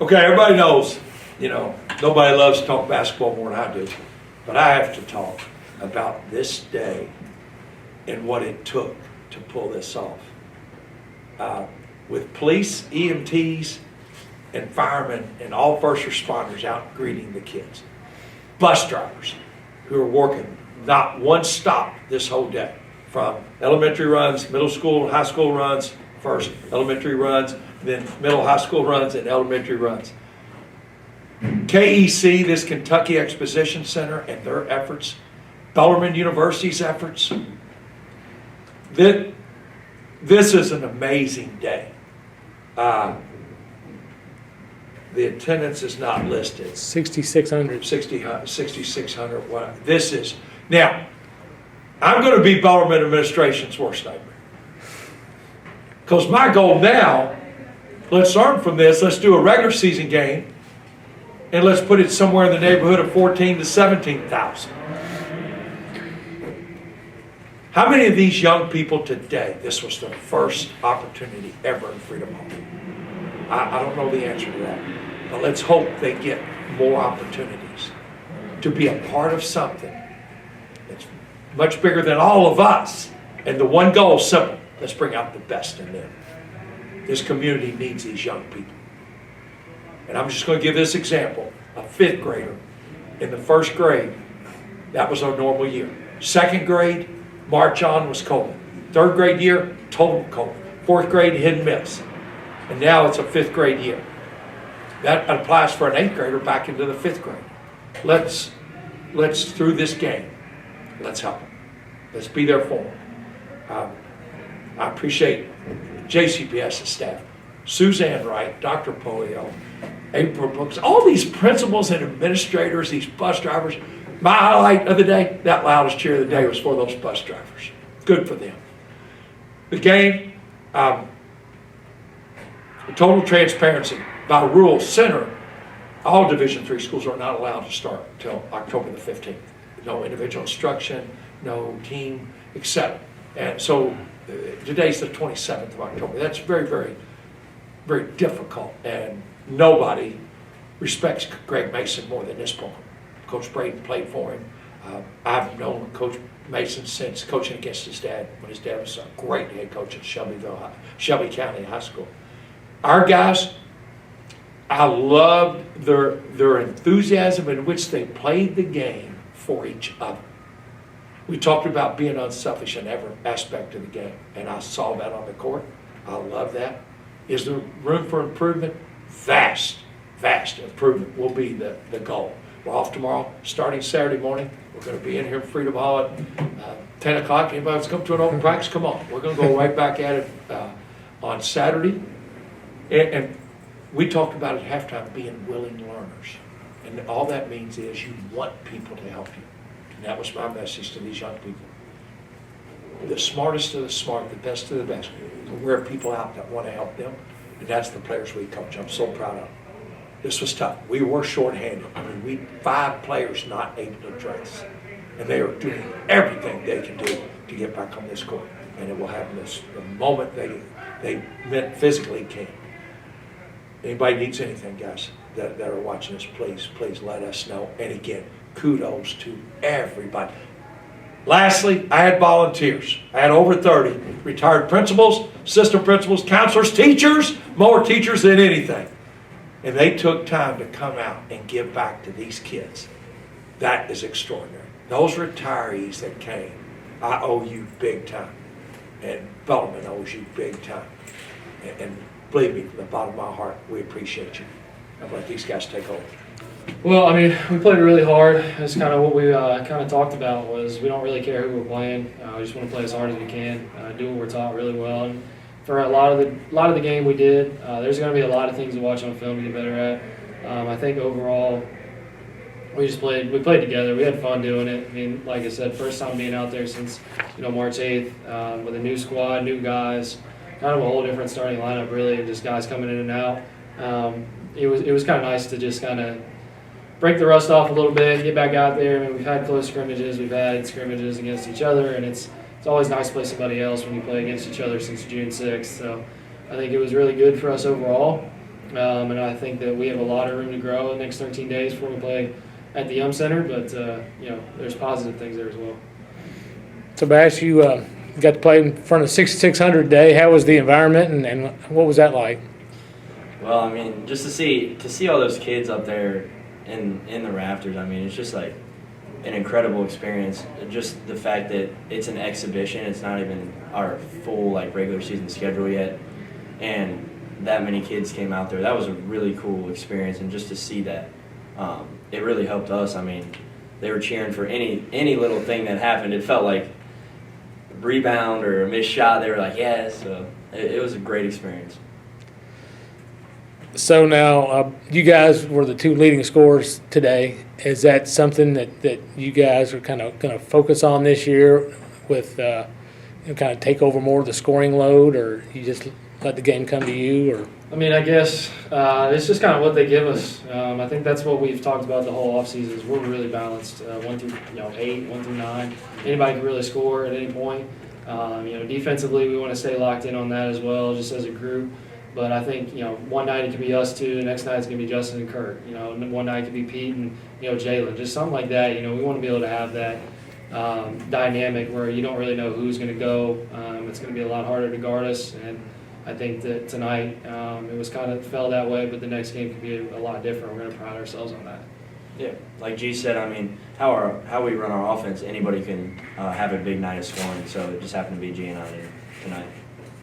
Okay, everybody knows, nobody loves to talk basketball more than I do. But I have to talk about this day and what it took to pull this off. With police, EMTs, and firemen and all first responders out greeting the kids. Bus drivers who are working not one stop this whole day. From elementary runs, middle school, high school runs, first elementary runs, then middle high school runs and elementary runs. KEC, this Kentucky Exposition Center, and their efforts, Bellarmine University's efforts. This is an amazing day. The attendance is not listed. 6,600. 6,600. What this is now. I'm going to be Bellarmine administration's worst nightmare. Because my goal now, let's learn from this. Let's do a regular season game, and let's put it somewhere in the neighborhood of 14 to 17,000. How many of these young people today, this was their first opportunity ever in Freedom Hall? I don't know the answer to that. But let's hope they get more opportunities to be a part of something that's much bigger than all of us. And the one goal is simple. Let's bring out the best in them. This community needs these young people. And I'm just going to give this example. A fifth grader in the first grade, that was our normal year. Second grade, March on was COVID. Third grade year, total COVID. Fourth grade, hit and miss. And now it's a fifth grade year. That applies for an eighth grader back into the fifth grade. Let's through this game, let's help them. Let's be there for them. I appreciate JCPS's staff, Suzanne Wright, Dr. Polio, April Brooks, all these principals and administrators, these bus drivers. My highlight of the day, that loudest cheer of the day was for those bus drivers. Good for them. The game, total transparency. By rule, center, all Division III schools are not allowed to start until October the 15th. No individual instruction, no team, except. And so today's the 27th of October. That's very, very, very difficult. And nobody respects Greg Mason more than this program. Coach Braden played for him. I've known Coach Mason since coaching against his dad, when his dad was a great head coach at Shelby County High School. Our guys, I loved their enthusiasm in which they played the game for each other. We talked about being unselfish in every aspect of the game, and I saw that on the court. I love that. Is there room for improvement? Vast improvement will be the goal. We're off tomorrow, starting Saturday morning. We're going to be in here in Freedom Hall at 10 o'clock. Anybody wants to come to an open practice, come on. We're going to go right back at it on Saturday. And we talked about at halftime being willing learners. And all that means is you want people to help you. And that was my message to these young people. The smartest of the smart, the best of the best. We're people out that want to help them. And that's the players we coach. I'm so proud of them. This was tough. We were shorthanded. I mean, we 5 players not able to dress. And they are doing everything they can do to get back on this court. And it will happen the moment they physically can. Anybody needs anything, guys, that are watching this, please let us know. And again, kudos to everybody. Lastly, I had volunteers. I had over 30 retired principals, assistant principals, counselors, teachers, more teachers than anything. And they took time to come out and give back to these kids. That is extraordinary. Those retirees that came, I owe you big time. And Bellarmine owes you big time. And believe me, from the bottom of my heart, we appreciate you. I'll let these guys take over. Well, I mean, we played really hard. That's kind of what we kind of talked about was we don't really care who we're playing. We just want to play as hard as we can, do what we're taught really well. And for a lot of the game we did, there's going to be a lot of things to watch on film to get better at. I think overall, we played together. We had fun doing it. I mean, like I said, first time being out there since March 8th with a new squad, new guys, kind of a whole different starting lineup really, and just guys coming in and out. It was kind of nice to just kind of break the rust off a little bit, get back out there. I mean, we've had close scrimmages, we've had scrimmages against each other, and it's always nice to play somebody else when you play against each other since June 6th. So I think it was really good for us overall. And I think that we have a lot of room to grow in the next 13 days before we play at the Center. But there's positive things there as well. So, Bash, you got to play in front of 6,600 today. How was the environment, and what was that like? Well, I mean, just to see all those kids up there in the rafters, I mean, it's just like an incredible experience. Just the fact that it's an exhibition, it's not even our full like regular season schedule yet, and that many kids came out there. That was a really cool experience, and just to see that, it really helped us. I mean, they were cheering for any little thing that happened. It felt like a rebound or a missed shot. They were like, yes. So it was a great experience. So now, you guys were the two leading scorers today. Is that something that you guys are kind of going to focus on this year with kind of take over more of the scoring load, or you just let the game come to you? Or I mean, I guess it's just kind of what they give us. I think that's what we've talked about the whole offseason is we're really balanced, 1 through 8, 1 through 9. Anybody can really score at any point. Defensively, we want to stay locked in on that as well, just as a group. But I think, one night it could be us two, the next night it's going to be Justin and Kurt. And one night it could be Pete and, Jalen, just something like that. We want to be able to have that dynamic where you don't really know who's going to go. It's going to be a lot harder to guard us. And I think that tonight it was kind of fell that way, but the next game could be a lot different. We're going to pride ourselves on that. Yeah, like G said, I mean, how we run our offense, anybody can have a big night of scoring. So it just happened to be G and I tonight.